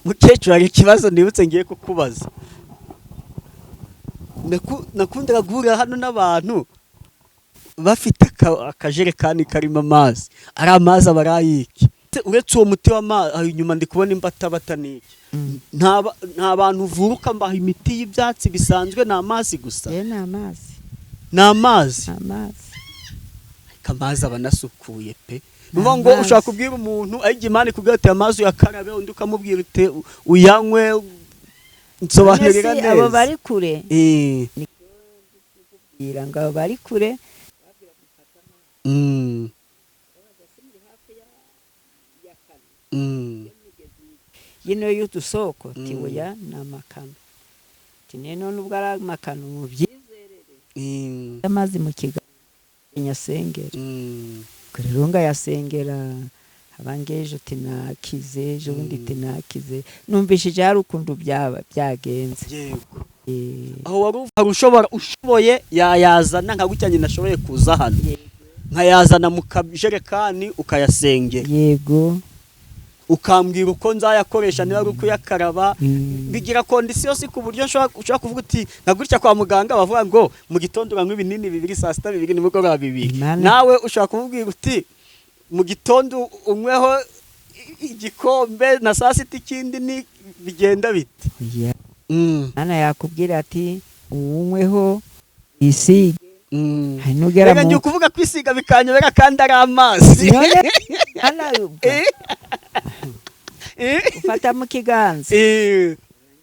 mukecuru hari ikibazo nibutse ngiye kukubaza. Nakundaga guhura hano n'abantu bafite akajerekani karimo amazi, ari amazi abarayiki. Uretse uwo muti w'amazi inyuma ndi kubona imbata niki. Nta bantu uvuruka mbaha imiti y'ibyatsi bisanzwe, na amazi gusa. Ni amazi. Na amazi. Amazi abanasukuye pe. Nuvuga ngo ushaka kubwira umuntu ayigimane kugate amazi yakarabe undi ukamubwira ute uyanywe. Nsobanurira neza. Abo bari kure. Ngira ngo abo bari kure. Yino y'udusoko tibuya n'amakano. Tineno nubwo ari amakano mu byizerere. Amazi mu kiga nyasengera. Kurunga yasengera abangeje tinakize ejo bundi tinakize. Numvishije hari ukuntu byagenze. Yego. Aho wari ushoboye yayazana nka gucyanye nashoboye kuza hano. Nkayazana mu kajerekani ukayasengera. Yego. Ukambwira uko nzayakoresha niba ari kuyakaraba. Bigira kondisiyo si ku buryo ushaka kuvuga uti nagurya kwa muganga bavuga ngo mu gitondo uranywa ibinini 2 saa sita 2 nimugoroba 2. Nawe ushaka kuvuga uti mu gitondo unyweho igikombe na saa sita ikindi ni bigenda bite. Ana yakubwira ati unyweho isige. Hanugera mu Reka kuvuga kwisiga bikanyobera kandi ari amazi. Ufata mu kiganza.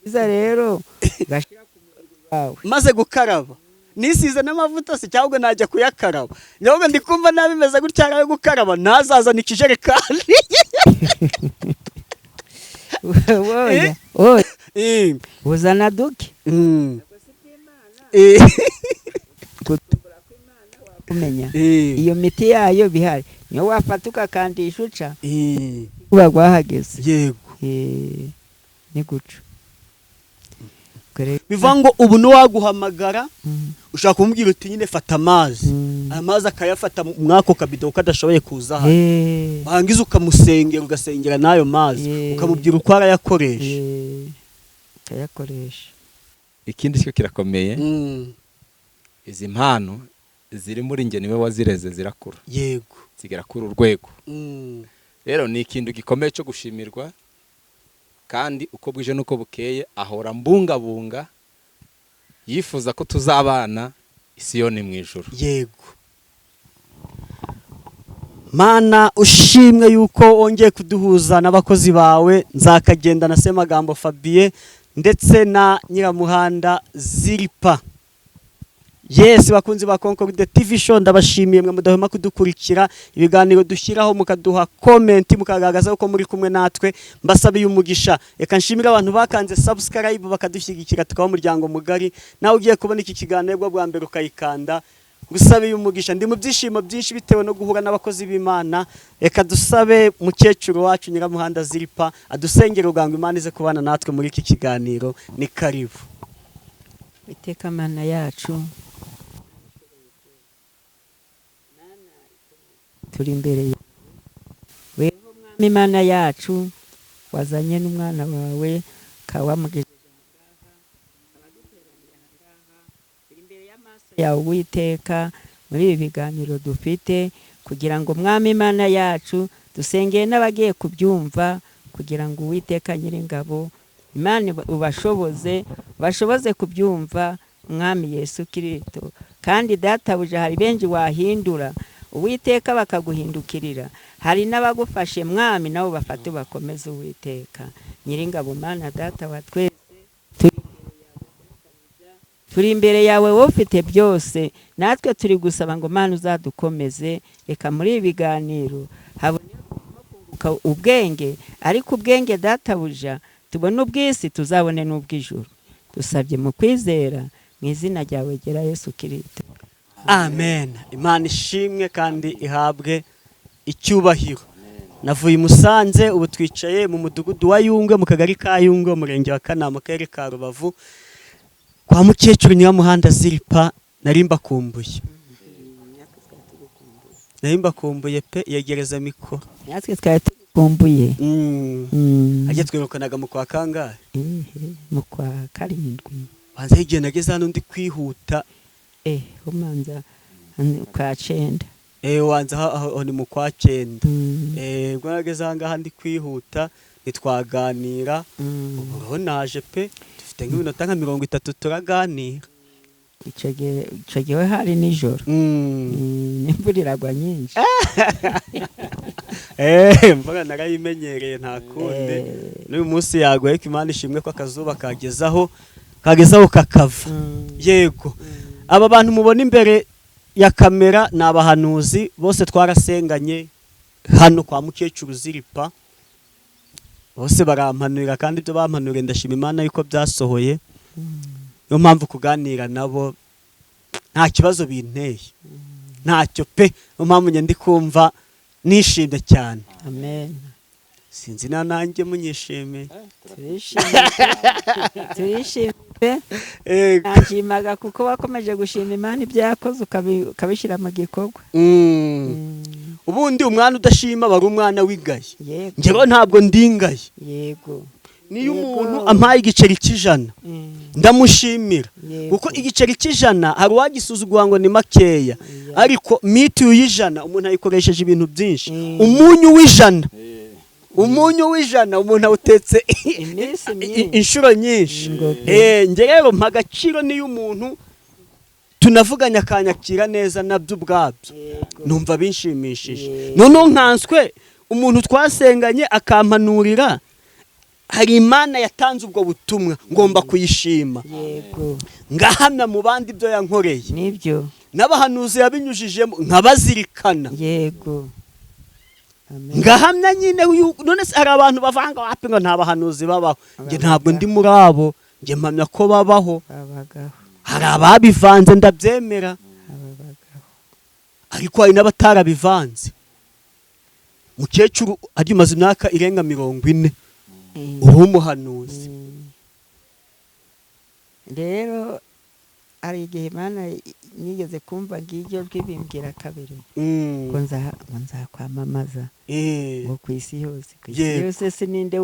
Iza rero gashira ku mubiri wawe. Maze gukaraba. Nisize n'amavuta se cyangwa najya kuyakaraba. Nyogo ndikumva nabimeze gutya ari gukaraba nazazana ikijerekani. Oya. Uzana duke. Kumenya iyo miti yayo bihari niyo wafatuka kandi ishuca kuba gwahageze. Yego. Ni guco bivango ubu no waguhamagara ushaka kumbwira uti nyine fata amazi. Amazi akayafata mwako kabido kadashoboye kuza hano. Bangiza ukamusengera ugasengera nayo mazi ukamubwira uko arayakoresha. Kayakoresha. Ikindi cyo kirakomeye. Izi mpano ziri muri nge niwe wazireze zirakura. Yego. Zigera kuri urwego. Rero ni ikintu gikomeye cyo gushimirwa kandi uko bwije nuko bukeye ahora mbungabunga yifuza ko tuzabana Isiyoni mu ijuru. Yego. Mana ushimwe yuko ongeye kuduhuza n'abakozi bawe nzakagenda na Semagambo Fabien ndetse na Nyiramuhanda Ziripa. Yes, bakunzi ba Concord TV show ndabashimiye mwe mudahema kudukurikira ibiganiro dushyiraho mukaduha comment mukagaragaza uko muri kumwe natwe mbasabiye umugisha. Reka nshimira abantu bakanze subscribe bakadushyigikira tukaba umuryango mugari. Nawe ugiye kubona iki kiganiro bwa mbere ukayikanda gusabiye umugisha. Ndi mu byishimo byinshi bitewe no guhura n'abakozi b'Imana. Reka dusabe mukecuru wacu Nyiramuhanda Ziripa adusengera ugango Imana ize kubana natwe muri iki kiganiro. Ni karibu. Iteka Mana yacu turi imbere yawe. Wewe Mwami Imana yacu wazanye n'umwana wawe kawamugejeje ngaha abaduteraniye ngaha turi imbere y'amaso yawe Uwiteka muri ibi biganiro dufite kugira ngo Mwami Imana yacu dusengeye n'abagiye kubyumva kugira ngo Uwiteka Nyiringabo Imana bashoboze kubyumva Mwami Yesu Kristo. Kandi databuja hari benji wahindura Uwiteka bakaguhindukirira. Hari n'abagufashe Mwami nabo bafate bakomeze Uwiteka Nyiringabo Mana data wa twese turi imbere yawe wowe ufite byose natwe turi gusaba ngo Mana uzadukomeze. Reka muri ibiganiro habone ubwenge ariko ubwenge databuja tubone ubwisi tuzabone n'ubwijuru. Dusabye mu kwizera mu izina ryawe gera Yesu Kristo. Amen. Imana ishimwe kandi ihabwe icyubahiro. Navuye Musanze ubu twicaye mu mudugudu wa Yungwe mu kagari ka Yungwe umurenge wa Kanama karere ka Rubavu kwa mukecuru Nyiramuhanda Ziripa. Narimba kumbuye pe yegereza mikoro. Natwe twari kumbuye ajya twirukanaga mu kwa kangahe mu kwa karindwi banza igihe nageze hano ndi kwihuta umanza kwa 9 wanza aho ni mu kwa 9 ubwo nageze aha ngaha ndi kwihuta nitwaganira ubu naje pe dufite nk'iminota nka 30 turaganira icyo gihe hari nijoro n'imvura iragwa nyinshi mvuga narayimenyereye nta kunde n'uyu munsi yagoye ko Imana ishimwe ko akazuba kagezaho kakava yego aba bantu mubona imbere ya kamera ni abahanuzi bose twarasenganye hano kwa mukecuru Ziripa bose barampanurira kandi ibyo bampanuriye ndashima Imana yuko byasohoye niyo mpamvu kuganira nabo nta kibazo binteye ntacyo pe niyo mpamvu ndi kumva nishimye cyane amen sinzi nanjye munyishimiye turishimye ntakimaga kuko wakomeje gushima Imana ibyakoze ukabishyira mu gikorwa ubundi umwana udashima bari umwana w'igaye njyewe ntabwo ndingaye yego niyo umuntu ampaye igiceri cy'ijana ndamushimira kuko igiceri cy'ijana hari uwagisuzugura ngo ni makeya ariko mitiyu y'ijana umuntu ayikoresheje ibintu byinshi umunyu w'ijana umuntu awutetse inshuro nyinshi njye rero mpa agaciro niyo umuntu tunavuganya akanyakira neza nabyo ubwabyo numva binshimishije noneho nkanswe umuntu twasenganye akampanurira hari Imana yatanze ubwo butumwa ngomba kuyishima ngahamya mu bandi ibyo yankoreye nibyo n'abahanuzi yabinyujijemo nkabazirikana yego ngahamya nyine none hari abantu bavanga wapi ngo nta bahanuzi babaho njye ntabwo ndi muri abo njye mpamya ko babaho hari ababivanze ndabyemera ariko hari n'abatarabivanze mukecuru agimaze imyaka irenga 40 uri umuhanuzi rero hari igihe Imana nigeze kumva ngiryo bwibimbwira kabiri ngo nzakwamamaza ngo ku isi yose sininde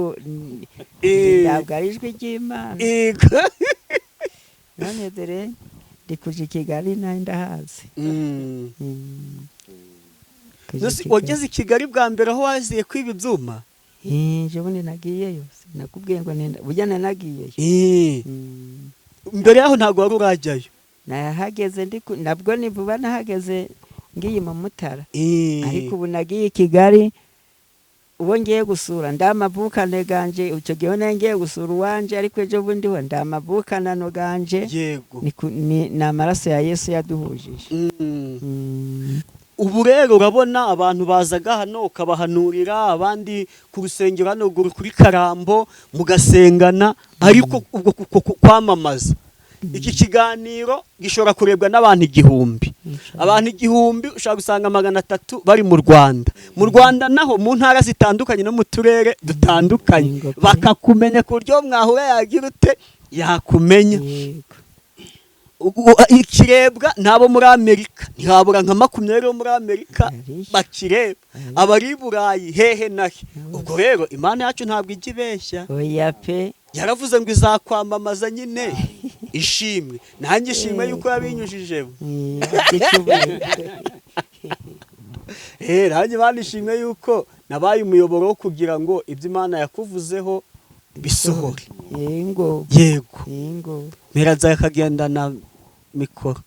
ntabwo ari ijwi ry'Imana none dore ndi kuja i Kigali nayo ndahazi wageze i Kigali bwa mbere aho waziye kwiba ibyuma bundi nagiyeyo nakubwiye ngo bujyana nagiyeyo mbere yaho ntabwo wari urajyayo nahageze nabwo ni vuba nahageze ngiye mu Mutara ariko ubu nagiye i Kigali uwo ngiye gusura ndamavukane ganje icyo gihe ngiye gusura uwanje ariko ejo bundi ho ndamavukanano ganje ni amaraso ya Yesu yaduhujije ubu rero urabona abantu bazaga hano ukabahanurira abandi ku rusengero hano kuri Karambo mugasengana ariko ubwo kwamamaza iki kiganiro gishobora kurebwa n'abantu 1000 abantu 1000 ushaka gusanga 300 bari mu Rwanda naho mu ntara zitandukanye no mu turere dutandukanye bakakumenya ku buryo mwahura yagira ute yakumenya ikirebwa nabo muri Amerika ntihabura nka 20 muri Amerika bakireba abari Burayi hehe nahe ubwo rero Imana yacu ntabwo igibeshya oya pe yaravuze ngo izakwamamaza nyine ishimwe nanjye ishimwe yuko yabinyujijemo nanjye Imana ishimwe yuko nabaye umuyoboro wo kugira ngo ibyo Imana yakuvuzeho bisohore yego mpera nzakagendana mikoro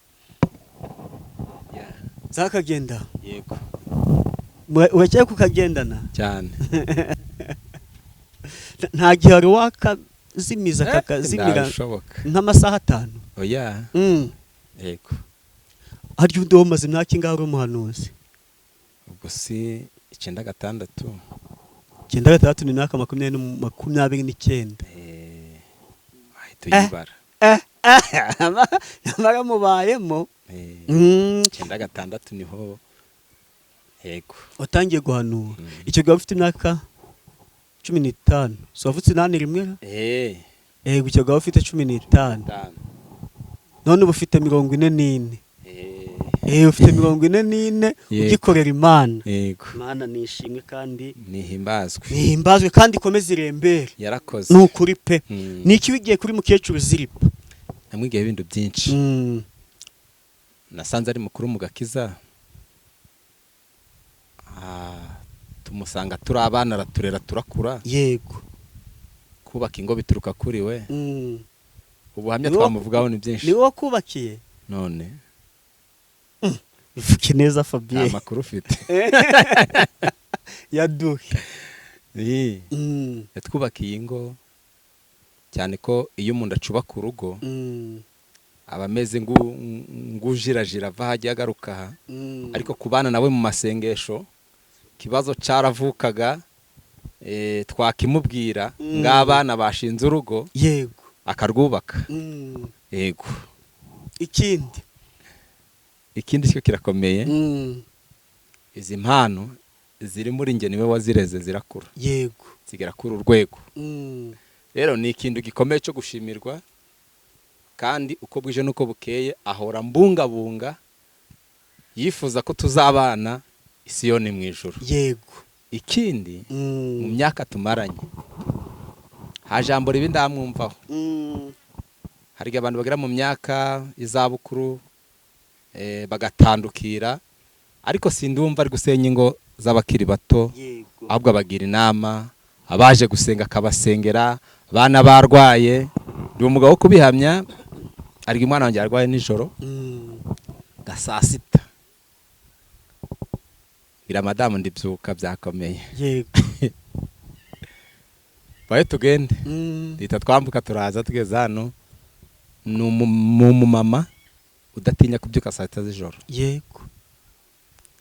nzakagenda yego urakeye kukagendana cyane nta gihe wari wakazimiza kakazimira nk'amasaha 5 oya yego harya undi wamaze imyaka ingahe uri umuhanuzi ubwo si 96 96 ni imyaka 29 tuyibara nyamara mubayemo 96 niho yego watangiye guhanura icyo gihe ufite imyaka 15 so wavutse 8 rimwe yego icyo gihe ufite 15 none ubu ufite 44 ufite 44 Yego. ugikorera Imana. yego Imana nishimwe kandi nihimbazwe nihimbazwe kandi ikomeze irembere. yarakoze Nukuri pe. Mm. Niki wigiye kuri mukecuru Ziripa? namwigiye ibintu byinshi nasanze ari mukuru mu gakiza tumusanga turi abana araturera turakura Yego. kubaka ingo bituruka kuri we ubuhamya Niwo- twamuvugaho ni byinshi Ni wowe kubakiye? none Bivuke neza nta Fabien. makuru ufite Yaduhe. yatwubakiye ingo cyane ko iyo umuntu acubaka urugo aba ameze ngujirajira ava hajya agaruka aha ariko kubana nawe mu masengesho kibazo caravukaga twakimubwira ng'abana bashinze urugo Yego. akarwubaka yego ikindi cyo kirakomeye izi mpano ziri muri nge niwe wazireze zirakura Yego. zigera kuri urwego rero ni ikintu gikomeye cyo gushimirwa kandi uko bwije nuko bukeye ahora mbungabunga yifuza ko tuzabana Isiyoni mu ijuru. Yego. Ikindi mu myaka tumaranye hajambo ribi ndamwumvaho hari abantu bagera mu myaka izabukuru bagatandukira ariko sindumva ari gusenya ingo z'abakiri bato ahubwo abagira inama abaje gusenga akabasengera abana barwaye ndi umugabo wo kubihamya ariko umwana wanjye arwaye nijoro gasasita ira madamu ndibyuka byakomeye Yego. baye tugende dita twambuka turaza tugeze hano mu mama udatinya kubyuka saa 7 z'ijoro. Yego.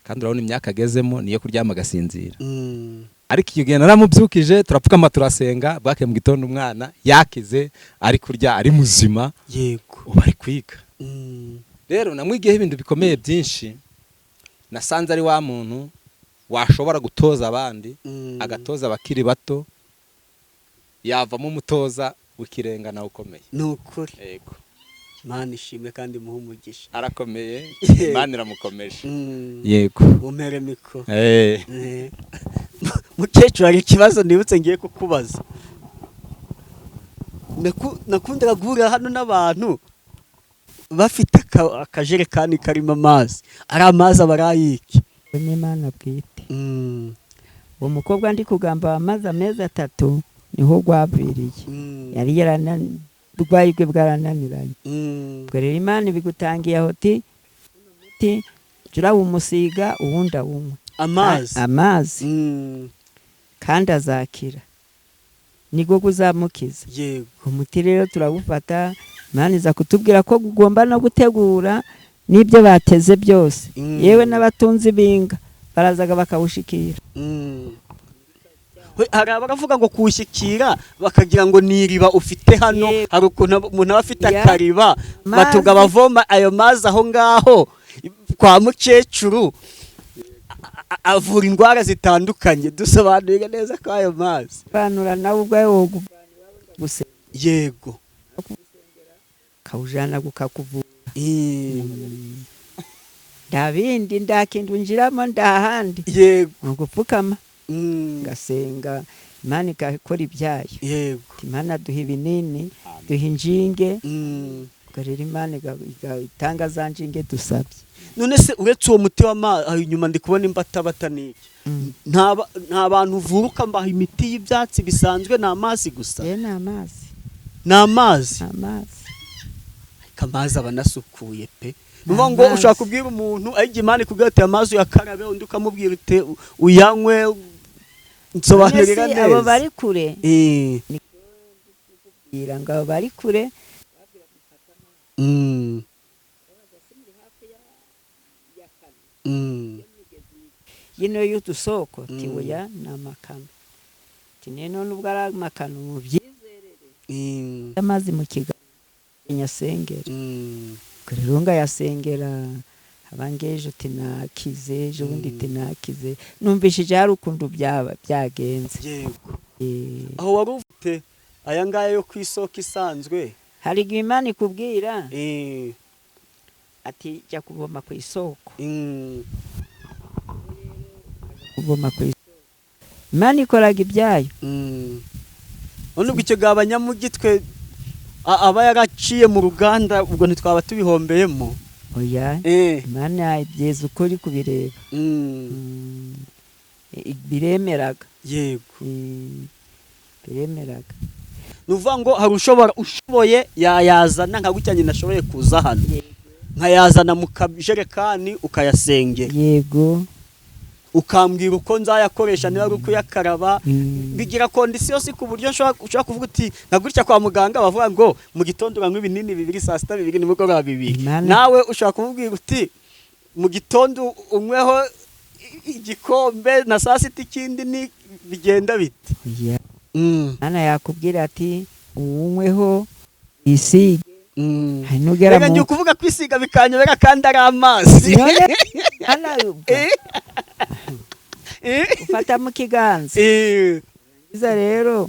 Kandi urabona imyaka agezemo niyo kuryama agasinzira. Ariko iyo gihe naramubyukije turapfukama turasenga bwake mu gitondo umwana yakize ari kurya ari muzima. Yego. Ubari kwiga. Rero namwigiyeho ibintu bikomeye byinshi nasanze ari wa muntu washobora gutoza abandi agatoza abakiri bato yavamo umutoza w'ikirengana ukomeye. Nukuri. Yego. Mana ishimwe kandi muhumugisha. Arakomeye. Imana iramukomeje. Yego. Umpere mikro. Mukecuru hari ikibazo nibutse ngiye kukubaza. Nakundaga guhura hano n'abantu bafite akajerekani karimo amazi. Ari amazi abarayiki. N'Imana bwite. Uwo mukobwa ndi kugamba amazi amezi 3 niho gwaviriye. Yari urwayi bwe bwarananiranye. Ubwo rero Imana ibigutangiye hoti jura umusiga uwunda umwe amazi kandi azakira nigo guzamukiza. Yego. Umuti rero turagufata Imana iza kutubwira ko gugomba no gutegura nibyo bateze byose yewe n'abatunzi binga barazaga bakawushikira. Hari abaravuga ngo kuwushyikira bakagira ngo niriba ufite hano. Hari ukuntu umuntu aba afite akariba batuga bavoma ayo mazi aho ngaho kwa mukecuru avura indwara zitandukanye. Dusobanurira neza ko ayo mazi banura nawe ubwawe wo guse. Yego. Kawujana gukakuvura. Ndabindi ndakindu njiramo ndahandi. Yego. Ngupfukama gasenga Imana ikakora ibyayo. Yego. Imana duha ibinini duha injinge rero Imana itanga za njinge dusabye. None se uretse uwo muti w'amazi inyuma ndi kubona imbatabata n'iki nta bantu uvuruka mbaha imiti y'ibyatsi bisanzwe ni amazi gusa. Ni amazi. Ni amazi. Amazi aba anasukuye pe. Nuvuga ngo ushaka kubwira umuntu ayige Imana ikubwira ati amazi yakarabe undi ukamubwira ute uyanywe. Nsobanurira neza. Abo bari kure. Ngira ngo abo bari kure. Yino y'utusoko tiwoya namakano. Tineno nubwo ari amakano mu byizerere. Amazi mu kiga nyasengera. Kurunga yasengera abangeje tinakize ejo bundi tinakize numvishije hari ukuntu byagenze. Yego. Aho wari ufite aya ngaya yo kwisoko isanzwe hari Imana ikubwira ati jya kuvoma ku isoko Mm. kuvoma ku isoko Imana ikoraga ibyayo none ubwo icyo gihe abanyamugitwe aba yaraciye mu ruganda ubwo ntitwaba tubihombeyemo oya Imana ibyeza ukuri kubireba biremeraga yego biremeraga ni ukuvuga ngo hari ushoboye yayazana nka gutya nyine ashoboye kuza hano nkayazana mu kajerekani ukayasengera yego ukambwira uko nzayakoresha niba ari ukuyakaraba bigira kondisiyo si ku buryo ushobora kuvuga uti nka gutya kwa muganga bavuga ngo mu gitondo uranywa ibinini 2 saa sita 2 nimugoroba 2 nawe ushobora kumubwira uti mu gitondo unyweho igikombe na saa sita ikindi ni bigenda bite Imana yakubwira ati unyweho isige nugera mu reka kuvuga kwisiga bikanyobera kandi ari amazi ufata mu kiganza iza rero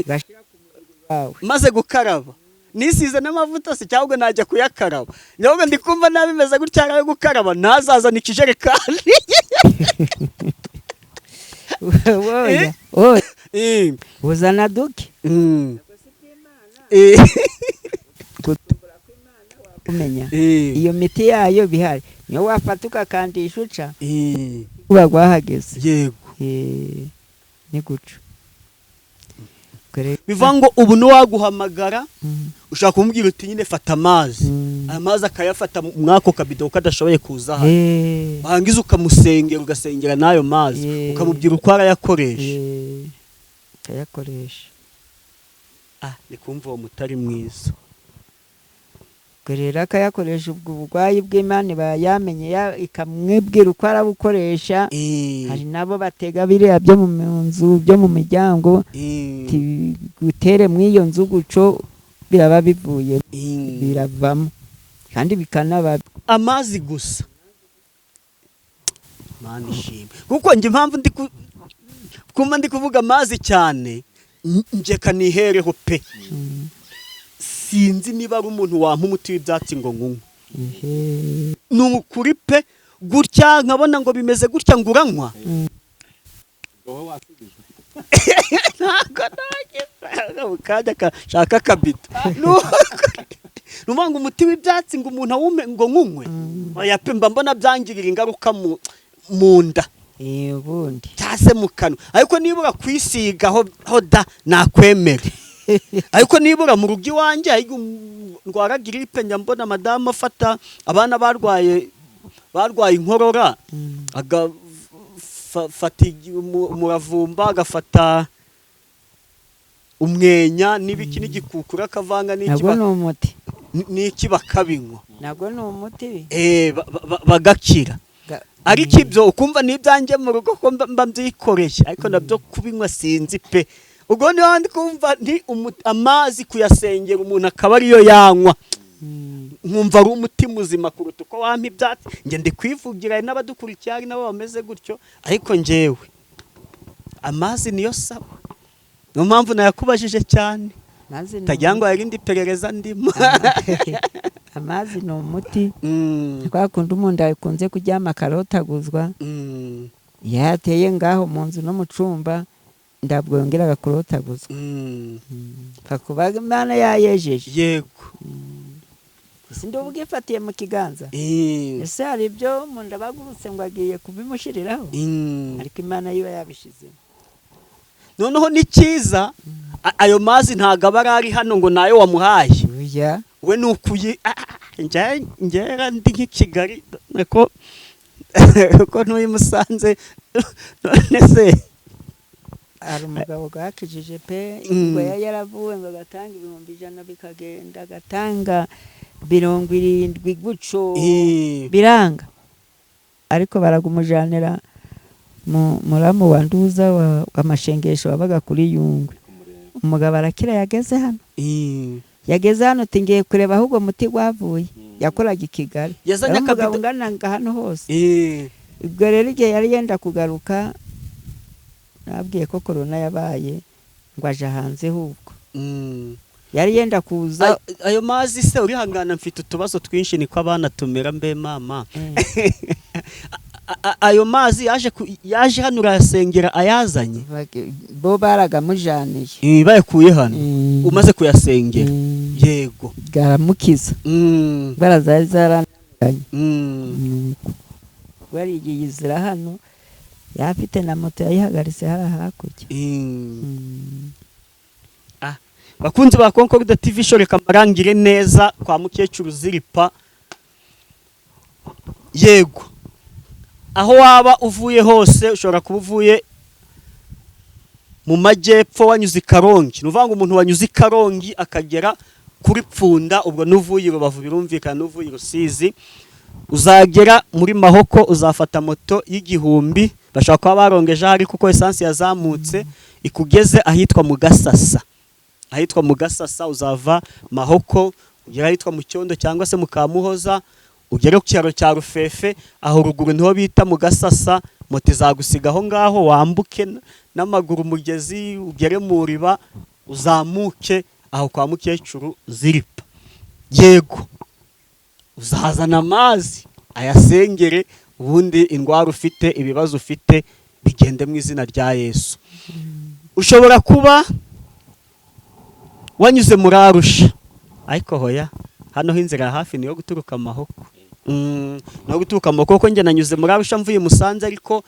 gashira ku mubiri wawe maze gukaraba nisize n'amavuta se cyangwa najya kuyakaraba nyogo ndikumva nabimeze gutya ari gukaraba nazazana ikijerekani oya uzana duke kumenya iyo miti yayo bihari niyo wafata ukakandisha uca uba gwahageze yego ni guca bivuga ngo ubu niwaguhamagara ushaka kumubwira uti nyine fata amazi amazi akayafata mwako kabido kadashoboye kuza hano wangiza ukamusengera ugasengera n'ayo mazi ukamubwira uko arayakoresha ni kumva uwo mutari mwiza rero akayakoresha ubwo burwayi bw'Imana bayamenye ikamwibwira uko arabukoresha hari nabo batega biriya byo mu nzu byo mu miryango gutere mu iyo nzu guco biraba bivuye biravamo kandi bikanaba amazi gusa Mana ishimwe kuko nje impamvu ndi kuvuga amazi cyane nje kanihereho pe sinzi niba ari umuntu wampa umuti w'ibyatsi ngo ngunywe ni ukuri pe gutya nkabona ngo bimeze gutya ngo uranywa ntabwo ntabwo kajya kashaka akabido numva ngo umuti w'ibyatsi ngo umuntu awume ngo ngunywe oya pe mba mbona byangirira ingaruka mu nda ubundi cyase mu kanwa ariko nibura kwisigaho da nakwemera ariko nibura mu rugo iwanjye ndwara gripe njya mbona madamu afata abana barwaye inkorora agafata umuravumba agafata umwenya n'ibiki n'igikukura akavanga n'iki bakabinywa ntabwo ni umuti bagakira ariko ibyo ukumva n'ibyanjye mu rugo ko mba mbyikoreye ariko nabyo kubinywa sinzi pe ubwo niho ndi kumva amazi kuyasengera umuntu akaba ariyo yanywa nkumva ari umuti muzima kuruta uko wampa ibyatsi njye ndi kwivugira n'abadukurikiye hari nabo bameze gutyo ariko njyewe amazi niyo saba niyo mpamvu nayakubajije cyane utagira ngo yarinde iperereza ndimo amazi ni umuti twakunda umuntu akunze kuryama akarotaguzwa yateye ngaho mu nzu no mu cumba ndabwo yongera agakorotaguzwa kakuba Imana yayejeje yego sindi ubwifatiye mu kiganza ese hari ibyo umuntu abagurutse ngo agiye kubimushiriraho ariko Imana yiba yabishizemo noneho ni cyiza ayo mazi ntago aba ari hano ngo nayo wamuhaye we nukuye ngera ndi nk'Kigali ko ntuye Musanze none se hari umugabo gakijije pe ngo yaravuwe ngo agatanga 100 bikagenda agatanga 70 guco biranga ariko baragumujanira muramu wanduza w'amashengesho wabaga kuri Yungwe umugabo arakira yageze hano tingiye kureba ahubwo muti gwavuye yakoraga Kigali umugabo ngananga hano hose ubwo rero igihe yari yenda kugaruka nabwiye ko corona yabaye ngo aje hanze hubwo yari yenda kuza. ayo mazi se urihangana, mfite utubazo twinshi niko abana tumera mbe mama. Ayo mazi yaje hano urayasengera ayazanye, bo baragamujaniye bayakuye hano umaze kuyasengera. Yego, garamukiza barazari zarananye. Barigiye izira hano, yafite na moto yayihagaritse hara hakurya. Bakunzi ba Concord TV show, reka marangire neza kwa mukecuru Ziripa. Yego, aho waba uvuye hose, ushobora kuba uvuye mu majyepfo wanyuze Karongi, nuvanga umuntu wanyuze Karongi akagera kuri Pfunda, ubwo nuvuye Rubavu birumvikana, nuvuye Rusizi uzagera muri Mahoko, uzafata moto y'igihumbi, bashaka kuba barongeje hari kuko essence yazamutse, ikugeze ahitwa mu Gasasa. Ahitwa mu Gasasa uzava Mahoko ugera ahitwa mu Cyondo cyangwa se mu Kamuhoza, ugere ku cyaro cya Rufefe, aho ruguru niho bita mu Gasasa. Moto izagusiga aho ngaho, wambuke n'amaguru umugezi ugere mu Riba, uzamuke aho kwa mukecuru Ziripa. Yego, uzahazana amazi ayasengere, ubundi indwara ufite, ibibazo ufite bigende mu izina rya Yesu. Ushobora kuba wanyuze muri Arusha, ariko hoya hano inzira hafi niyo guturuka Mahoko. No guturuka Mahoko, kuko nge nanyuze muri Arusha mvuye Musanze, ariko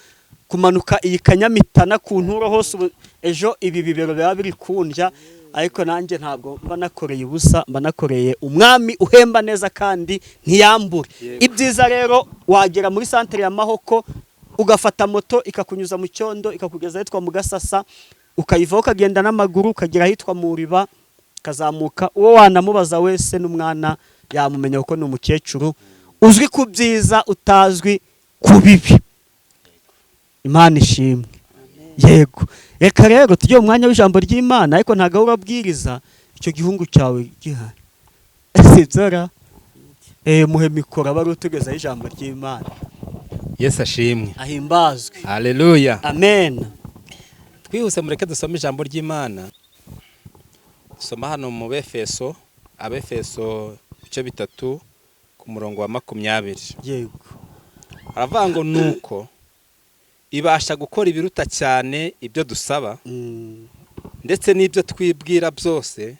kumanuka iyi Kanyamitana ku Nturo hose ejo ibi bibero biba biri kundya, ariko nanjye ntabwo mba nakoreye ubusa, mba nakoreye umwami uhemba neza kandi ntiyambure. Ibyiza rero wagera muri centre ya Mahoko ugafata moto ikakunyuza mu Cyondo ikakugeza ahitwa mu Gasasa, ukayivaho ukagenda n'amaguru ukagera ahitwa mu Riba, kazamuka. Uwo wanamubaza wese n'umwana yamumenya kuko ni umukecuru uzwi ku byiza, utazwi ku bibi. Imana ishimwe. Yego, reka rero tujye mu mwanya w'ijambo ry'Imana, ariko ntago urabwiriza icyo gihungu cyawe gihari. Sibzora muhe mikoro aba rutugezaho ijambo ry'Imana. Yesu ashimwe, ahimbazwe. Haleluya, amen. Twihuse mureke dusome ijambo ry'Imana. Soma hano mu Befeso, Abefeso bice 3 ku murongo wa 20. Yego, aravuga ngo nuko ibasha gukora ibiruta cyane ibyo dusaba, ndetse n'ibyo twibwira byose,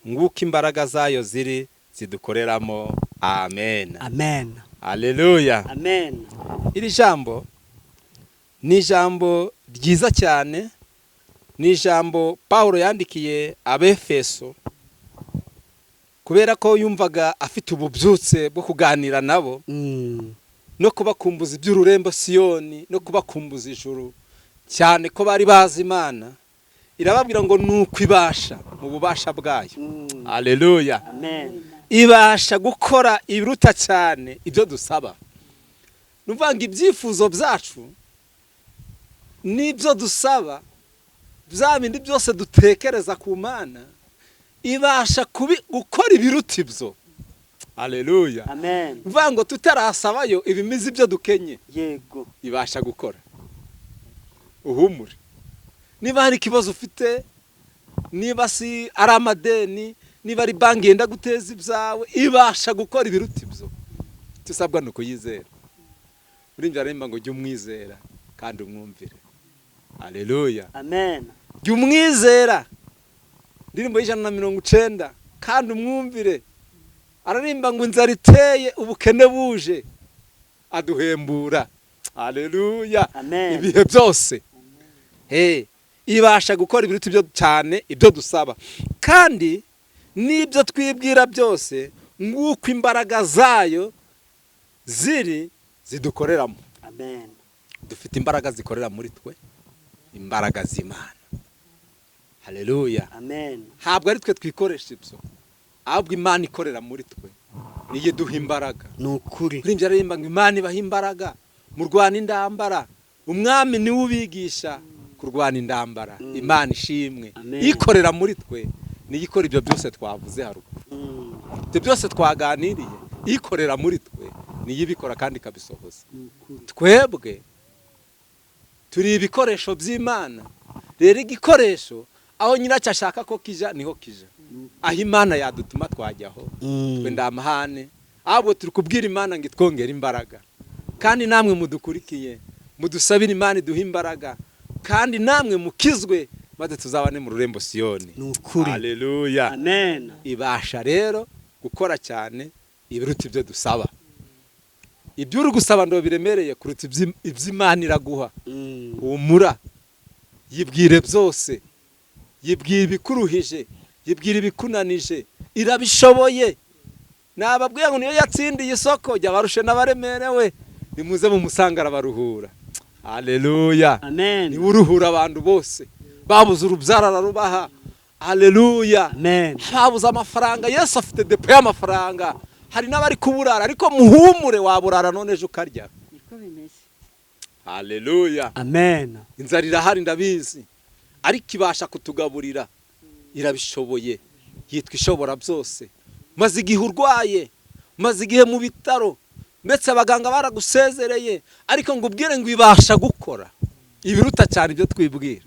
nguko imbaraga zayo ziri zidukoreramo. Amen, amen, haleluya, amen. Iri jambo ni ijambo ryiza cyane, ni ijambo Paulo yandikiye Abefeso kubera ko yumvaga afite ububyutse bwo kuganira nabo, no kubakumbuza iby'ururembo Siyoni, no kubakumbuza ijuru cyane ko bari bazi Imana. Irababwira ngo nuko ibasha mu bubasha bwayo. Haleluya, amen. Ibasha gukora ibiruta cyane ibyo dusaba. Nuvanga ibyifuzo byacu n'ibyo dusaba, bya bindi byose dutekereza ku Mana, ibasha gukora ibiruta ibyo. Haleluya, amen. Vango tutarasabayo ibimizi byo dukenye. Yego, ibasha gukora. Uhumure. Niba hari kibazo ufite, niba si ari amadeni, niba ari banki yenda guteza ibyawe, ibasha gukora ibiruta ibyo. Tusabwa no kuyizera. Muri njye aremba ngo jya umwizera kandi umwumvire. Haleluya, amen. Jya umwizera. Ndirimbo y'190 kandi umwumvire. Ararimba ngo inzara iteye ubukene buje aduhembura. Haleluya, ibihe byose. Ibasha gukora ibiruta ibyo cyane ibyo dusaba, kandi n'ibyo twibwira byose, nguko imbaraga zayo ziri zidukoreramo. Amen. Dufite imbaraga zikorera muri twe, imbaraga z'Imana. Haleluya, amen. Habwo ari twe twikoresha ibyo, ahubwo Imana ikorera muri twe, niye duha imbaraga. Nukuri Urimbye aririmba ngo Imana ibaha imbaraga murwana indambara, umwami niwe ubigisha kurwana indambara. Imana ishimwe, ikorera muri twe, niye ikora ibyo byose twavuze haruguru. Ibyo byose twaganiriye, ikorera muri twe, niye ibikora kandi kabisohoza. Twebwe turi ibikoresho by'Imana. Rero igikoresho aho nyiracyo ashaka ko kija niho kija. aho imana yadutuma twajyaho twe ndamahane ahubwo turi kubwira imana ngo itwongere imbaraga. Kandi namwe mudukurikiye mudusabire imana iduha imbaraga, kandi namwe mukizwe maze tuzabane mu rurembo Siyoni. Nukuri. Haleluya. Amen. Ibasha rero gukora cyane ibiruta ibyo dusaba. Ibyo uri gusaba ndo biremereye kuruta iby'Imana iraguha. Humura, yibwire byose, yibwire ibikuruhije, yibwire ibikunanije, irabishoboye. Nababwiye ngo niyo yatsindiye isoko ry'abarushe n'abaremerewe, nimuze mu musangara baruhura. Haleluya. Amen. Ni uruhura abantu bose babuze urubyara ararubaha. Haleluya. Amen. Babuze amafaranga, Yesu afite depo y'amafaranga. Hari n'abari kuburara ariko muhumure, waburara none ejo ukarya. Niko bimeze. Haleluya. Amen. Inzara irahari ndabizi, ariko ibasha kutugaburira, irabishoboye, yitwa ishobora byose. Maze igihe urwaye, maze igihe mu bitaro, ndetse abaganga baragusezereye, ariko ngo ubwire ngo ibasha gukora ibiruta cyane ibyo twibwira.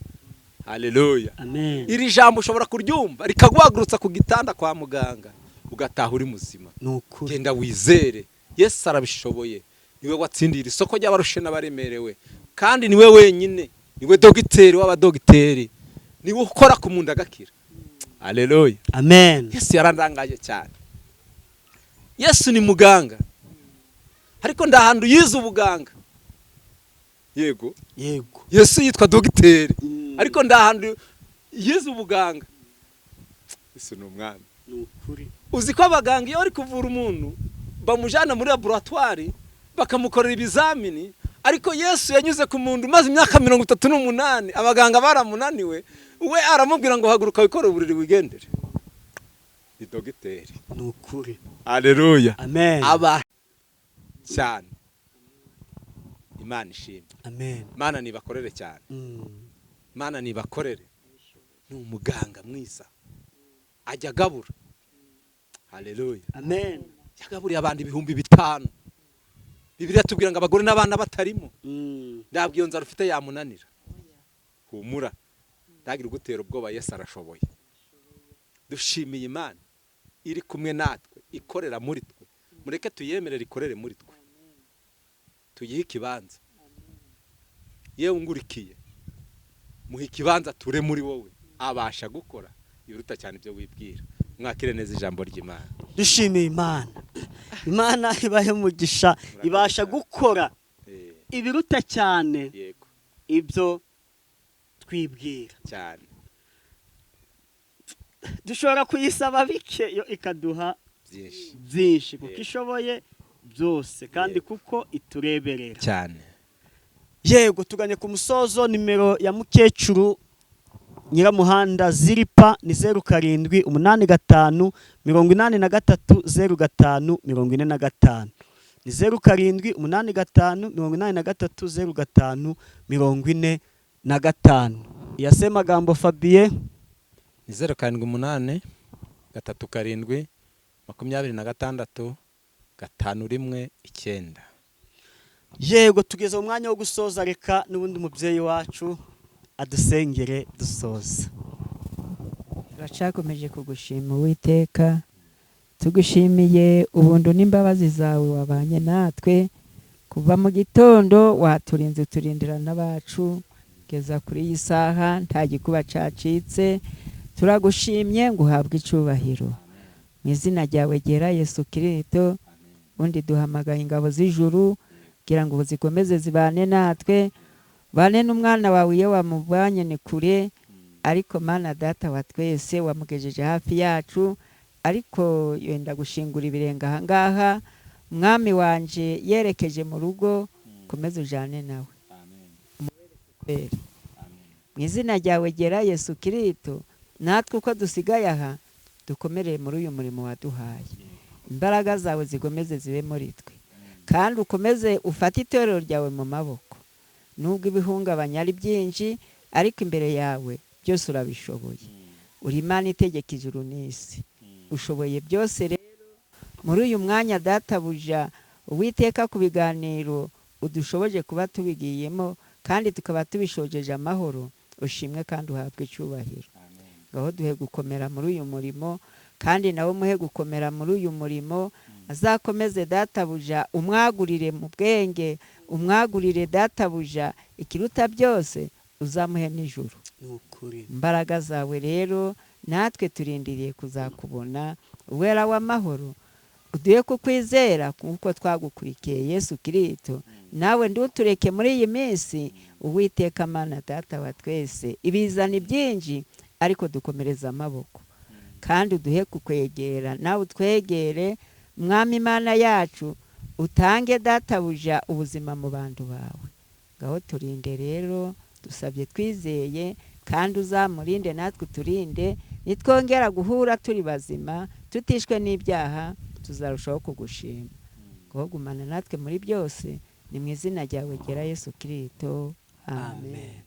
Haleluya. Amen. Iri jambo ushobora kuryumva rikaguhagurutsa ku gitanda kwa muganga ugataha uri muzima. Nukuri. Genda wizere, Yesu arabishoboye. Niwe watsindiye isoko ry'abarushe n'abaremerewe, kandi niwe wenyine, niwe dogiteri w'abadogiteri, niwe ukora ku muntu agakira. Haleluya. Amen. Yesu yarandangaje cyane. Yesu ni muganga, ariko ndahandu yize ubuganga. Yego. Yego. Yesu yitwa dogiteri, ariko ndahandu yize ubuganga. Yesu ni umwami. Nukuri. Uzi ko abaganga iyo bari kuvura umuntu bamujana muri laboratoire bakamukorera ibizamini, ariko Yesu yanyuze ku muntu maze imyaka 38, abaganga baramunaniwe, we aramubwira ngo haguruka wikore uburiri wigendere. Ni dogiteri. Nukuri. Haleluya. Amen. Aba cyane. Imana ishimwe. Amen. Imana nibakorere cyane. Imana nibakorere. Ni umuganga mwiza, ajya gabura. Haleluya. Amen. Yagaburiye abandi 5,000. Bibiliya tubwira ngo abagore n'abana batarimo. Ndabwiye nzara ufite yamunanira. Humura, ndagira gutera ubwoba, Yesu arashoboye. Dushimiye Imana iri kumwe natwe, ikorera muri twe. Mureke tuyemerere ikorere muri twe, tuyihe ikibanza. Yewe ungurikiye, muhe ikibanza ture muri wowe, abasha gukora ibiruta cyane ibyo wibwira. Mwakire neza ijambo ry'Imana. Dushimiye Imana. Imana ibahe umugisha, ibasha gukora ibiruta cyane Yego. ibyo twibwira Cyane. Dushobora kuyisaba bike yo ikaduha byinshi kuko ishoboye byose, kandi kuko itureberera cyane. Yego, tuganye ku musozo. Nimero ya mukecuru Nyiramuhanda Ziripa ni 0785 83 05 ni 0785 83 05 Iyasemagambo Fabien ni 078 37 26 519. Yego, tugeze mu mwanya wo gusoza. Reka n'ubundi mubyeyi wacu adusengere dusoza. Turacakomeje kugushima Uwiteka, tugushimiye ubuntu n'imbabazi zawe wabanye natwe kuva mu gitondo, waturinze turindira n'abacu kugeza kuri iyi saha, nta gikuba cacitse. Turagushimye ngo uhabwe icubahiro mu izina ryawe ryera Yesu Kristo. Undi duhamagaye ingabo z'ijuru kugira ngo zikomeze zibane natwe, bane n'umwana wawe iyo wamubanye ni kure, ariko Mana Data wa twese wamugejeje hafi yacu, ariko yenda gushingura ibirenga aha ngaha. Mwami wanje yerekeje mu rugo, komeza ujane nawe. Amen. Mu izina ryawe ryera Yesu Kristo, natwe uko dusigaye aha dukomereye muri uyu murimo waduhaye. Imbaraga zawe zigomeze zibe muri twe, kandi ukomeze ufate itorero ryawe mu maboko. Nubwo ibihungabanya ari byinshi, ariko imbere yawe byose urabishoboye. Uri Imana itegeka ijuru n'isi, ushoboye byose. Rero muri uyu mwanya Databuja, Uwiteka, ku biganiro udushoboje kuba tubigiyemo, kandi tukaba tubishojeje amahoro, ushimwe kandi uhabwe icyubahiro. ngaho duhe gukomera muri uyu murimo, kandi nawe umuhe gukomera muri uyu murimo, azakomeze databuja umwagurire mu bwenge, umwagurire databuja ikiruta byose, uzamuhe n'ijuru. Imbaraga zawe rero natwe turindiriye kuzakubona, uwera w'amahoro, uduhe kukwizera kuko twagukurikiye Yesu Kristo. Nawe ndutureke muri iyi minsi, Uwiteka Mana data wa twese, ibizani byinshi ariko dukomereza amaboko, kandi uduhe kukwegera, nawe utwegere Mwami Imana yacu, utange databuja ubuzima mu bantu bawe. Ngaho turinde rero, dusabye twizeye, kandi uzamurinde natwe turinde, nitwongera guhura turi bazima tutishwe n'ibyaha, tuzarushaho kugushima. Ngaho gumana natwe muri byose, ni mu izina ryawe ryera Yesu Kristo, amen.